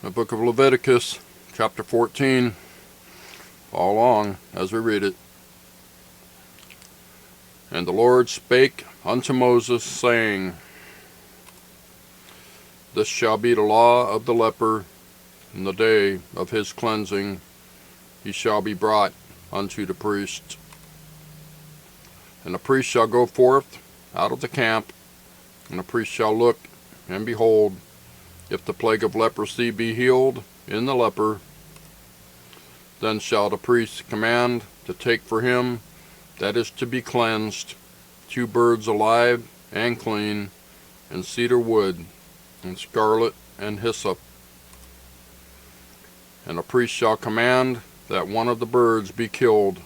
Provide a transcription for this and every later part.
The book of Leviticus, chapter 14. Follow along as we read it. And the Lord spake unto Moses, saying, This shall be the law of the leper in the day of his cleansing. He shall be brought unto the priest. And the priest shall go forth out of the camp, and the priest shall look, and behold, if the plague of leprosy be healed in the leper, then shall the priest command to take for him that is to be cleansed 2 birds alive and clean, and cedar wood, and scarlet, and hyssop. And the priest shall command that one of the birds be killed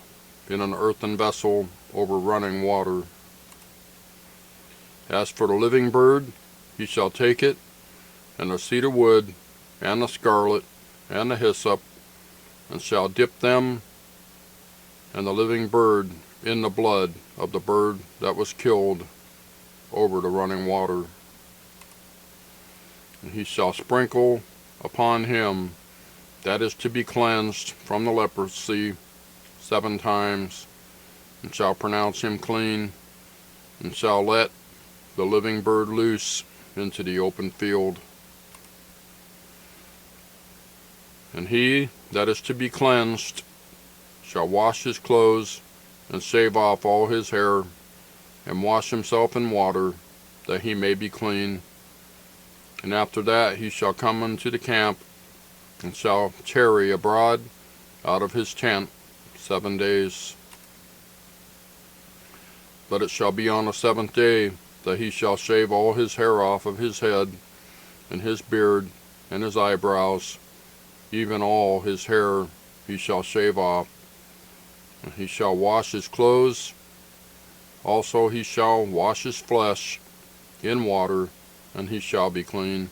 in an earthen vessel over running water. As for the living bird, he shall take it, and the cedar wood, and the scarlet, and the hyssop, and shall dip them and the living bird in the blood of the bird that was killed over the running water. And he shall sprinkle upon him that is to be cleansed from the leprosy 7 times, and shall pronounce him clean, and shall let the living bird loose into the open field. And he that is to be cleansed shall wash his clothes, and shave off all his hair, and wash himself in water, that he may be clean. And after that he shall come unto the camp, and shall tarry abroad out of his tent 7 days. But it shall be on the 7th day that he shall shave all his hair off of his head, and his beard, and his eyebrows, even all his hair he shall shave off. And he shall wash his clothes, also he shall wash his flesh in water, and he shall be clean.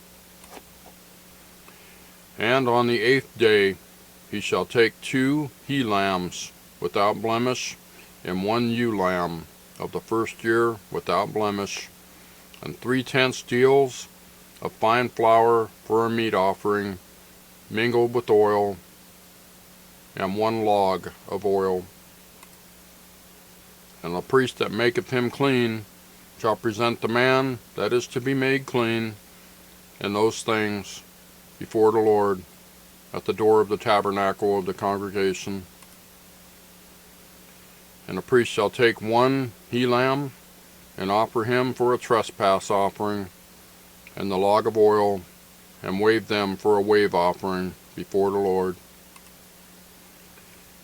And on the 8th day he shall take 2 he-lambs without blemish, and 1 ewe-lamb of the 1st year without blemish, and 3/10 deals of fine flour for a meat offering, mingled with oil, and 1 log of oil. And the priest that maketh him clean shall present the man that is to be made clean and those things before the Lord at the door of the tabernacle of the congregation. And the priest shall take 1 he-lamb, and offer him for a trespass offering, and the log of oil, and wave them for a wave offering before the Lord.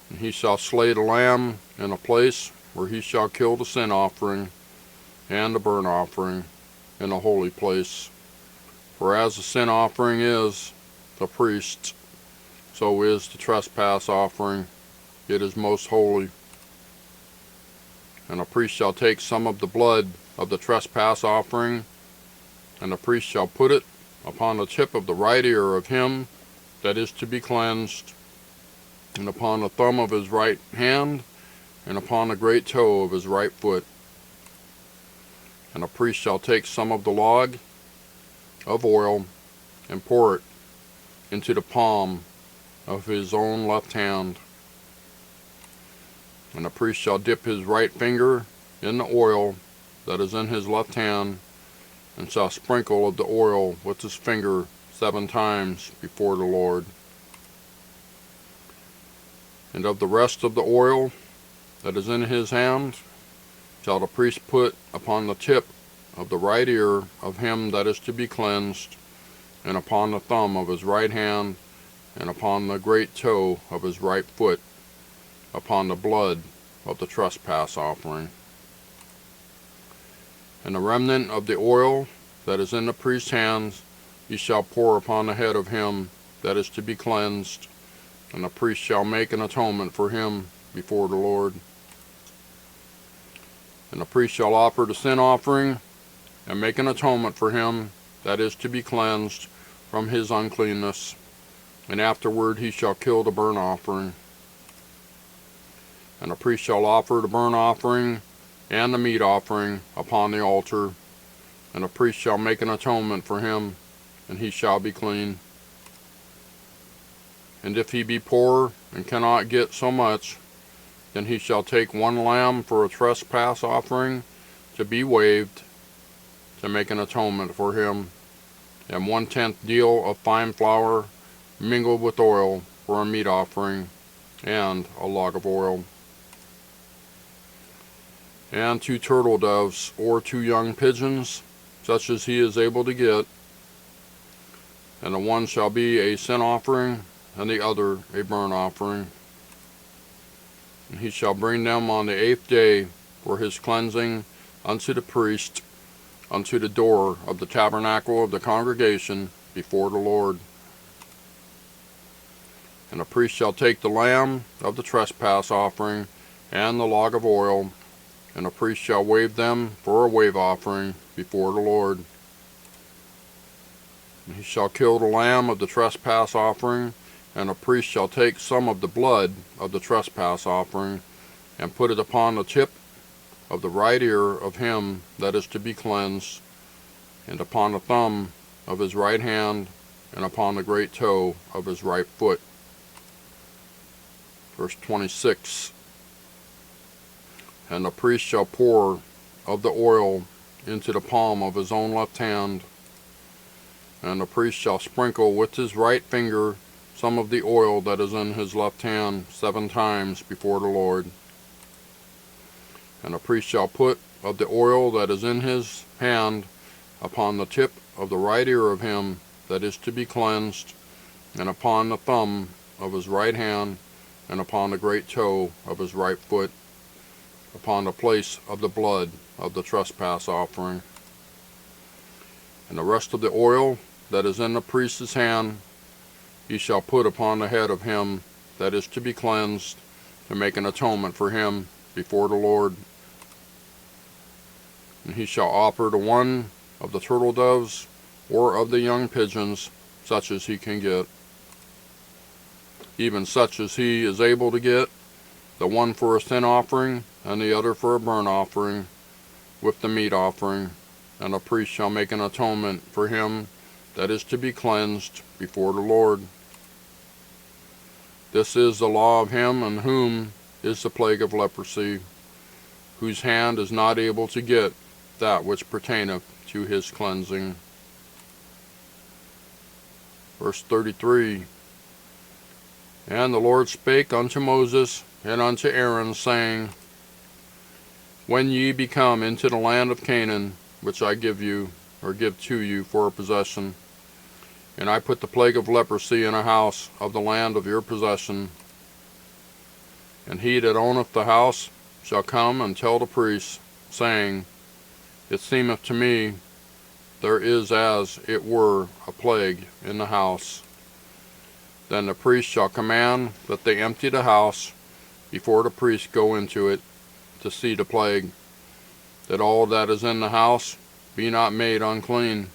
And he shall slay the lamb in a place where he shall kill the sin offering and the burnt offering in a holy place. For as the sin offering is the priest's, so is the trespass offering. It is most holy. And the priest shall take some of the blood of the trespass offering, and the priest shall put it upon the tip of the right ear of him that is to be cleansed, and upon the thumb of his right hand, and upon the great toe of his right foot. And the priest shall take some of the log of oil, and pour it into the palm of his own left hand. And the priest shall dip his right finger in the oil that is in his left hand, and shall sprinkle of the oil with his finger 7 times before the Lord. And of the rest of the oil that is in his hand shall the priest put upon the tip of the right ear of him that is to be cleansed, and upon the thumb of his right hand, and upon the great toe of his right foot, upon the blood of the trespass offering. And the remnant of the oil that is in the priest's hands he shall pour upon the head of him that is to be cleansed, and the priest shall make an atonement for him before the Lord. And the priest shall offer the sin offering, and make an atonement for him that is to be cleansed from his uncleanness, and afterward he shall kill the burnt offering. And the priest shall offer the burnt offering and the meat offering upon the altar, and the priest shall make an atonement for him, and he shall be clean. And if he be poor and cannot get so much, then he shall take 1 lamb for a trespass offering to be waived, to make an atonement for him, and 1/10 deal of fine flour mingled with oil for a meat offering, and a log of oil. And 2 turtle doves, or 2 young pigeons, such as he is able to get, and the one shall be a sin offering, and the other a burnt offering. And he shall bring them on the 8th day for his cleansing unto the priest, unto the door of the tabernacle of the congregation before the Lord. And the priest shall take the lamb of the trespass offering and the log of oil, and the priest shall wave them for a wave offering before the Lord. And he shall kill the lamb of the trespass offering, and the priest shall take some of the blood of the trespass offering, and put it upon the tip of the right ear of him that is to be cleansed, and upon the thumb of his right hand, and upon the great toe of his right foot. Verse 26. And the priest shall pour of the oil into the palm of his own left hand, and the priest shall sprinkle with his right finger some of the oil that is in his left hand 7 times before the Lord. And the priest shall put of the oil that is in his hand upon the tip of the right ear of him that is to be cleansed, and upon the thumb of his right hand, and upon the great toe of his right foot, upon the place of the blood of the trespass offering. And the rest of the oil that is in the priest's hand he shall put upon the head of him that is to be cleansed, to make an atonement for him before the Lord. And he shall offer the one of the turtle doves, or of the young pigeons, such as he can get, even such as he is able to get, the one for a sin offering, and the other for a burnt offering, with the meat offering. And the priest shall make an atonement for him that is to be cleansed before the Lord. This is the law of him in whom is the plague of leprosy, whose hand is not able to get that which pertaineth to his cleansing. Verse 33. And the Lord spake unto Moses and unto Aaron, saying, When ye be come into the land of Canaan, which I give you, or give to you for a possession, and I put the plague of leprosy in a house of the land of your possession, and he that owneth the house shall come and tell the priest, saying, It seemeth to me there is as it were a plague in the house. Then the priest shall command that they empty the house before the priest go into it to see the plague, that all that is in the house be not made unclean.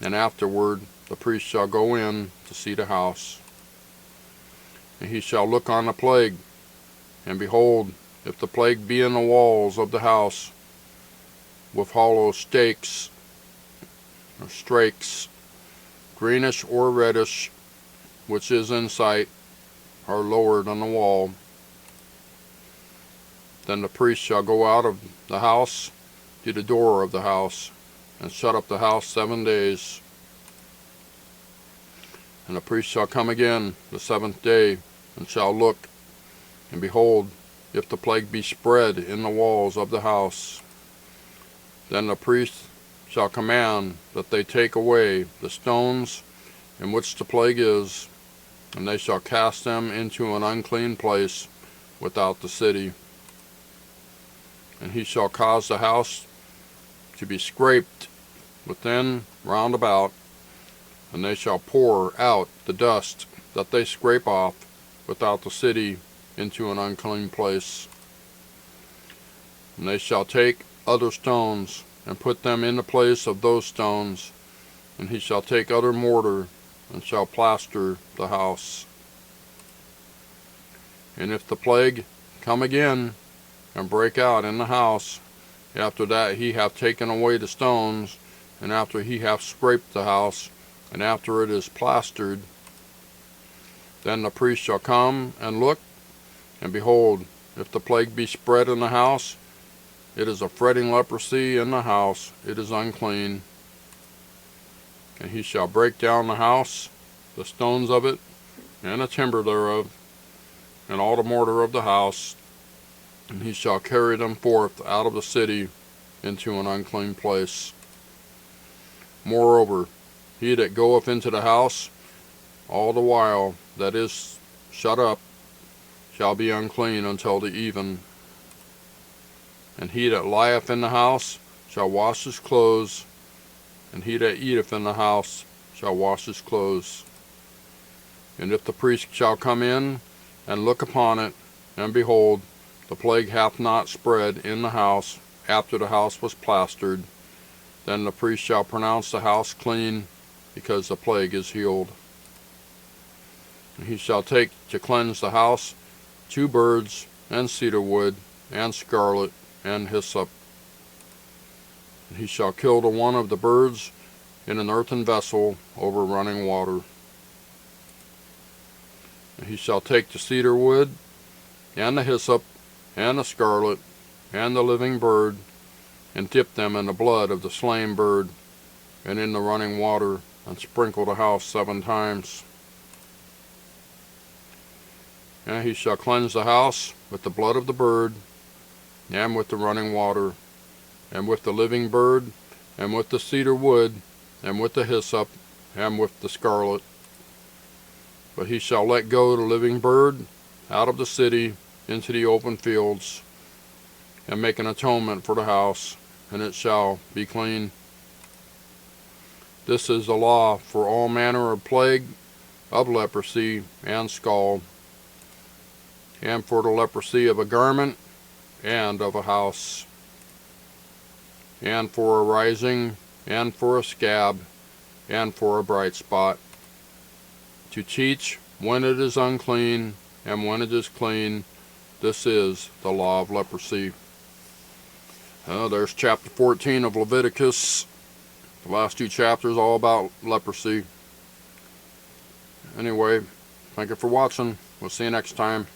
And afterward the priest shall go in to see the house. And he shall look on the plague, and behold, if the plague be in the walls of the house, with hollow stakes or strakes, greenish or reddish, which is in sight, are lower than the wall, then the priest shall go out of the house to the door of the house, and shut up the house 7 days. And the priest shall come again the 7th day, and shall look, and behold, if the plague be spread in the walls of the house, then the priest shall command that they take away the stones in which the plague is, and they shall cast them into an unclean place without the city. And he shall cause the house to be scraped within round about, and they shall pour out the dust that they scrape off without the city into an unclean place. And they shall take other stones, and put them in the place of those stones, and he shall take other mortar, and shall plaster the house. And if the plague come again, and break out in the house, after that he hath taken away the stones, and after he hath scraped the house, and after it is plastered, Then the priest shall come and look, and behold, if the plague be spread in the house, it is a fretting leprosy in the house, it is unclean. And he shall break down the house, the stones of it, and the timber thereof, and all the mortar of the house, and he shall carry them forth out of the city into an unclean place. Moreover, he that goeth into the house all the while that is shut up shall be unclean until the even. And he that lieth in the house shall wash his clothes, and he that eateth in the house shall wash his clothes. And if the priest shall come in and look upon it, and behold, the plague hath not spread in the house after the house was plastered, then the priest shall pronounce the house clean, because the plague is healed. And he shall take to cleanse the house 2 birds, and cedar wood, and scarlet, and hyssop. And he shall kill the one of the birds in an earthen vessel over running water. And he shall take the cedar wood, and the hyssop, and the scarlet, and the living bird, and dip them in the blood of the slain bird, and in the running water, and sprinkle the house 7 times. And he shall cleanse the house with the blood of the bird, and with the running water, and with the living bird, and with the cedar wood, and with the hyssop, and with the scarlet. But he shall let go the living bird out of the city into the open fields, and make an atonement for the house, and it shall be clean. This is the law for all manner of plague, of leprosy, and scald, and for the leprosy of a garment, and of a house, and for a rising, and for a scab, and for a bright spot, to teach when it is unclean, and when it is clean. This is the law of leprosy. There's chapter 14 of Leviticus. The last 2 chapters all about leprosy. Anyway, thank you for watching. We'll see you next time.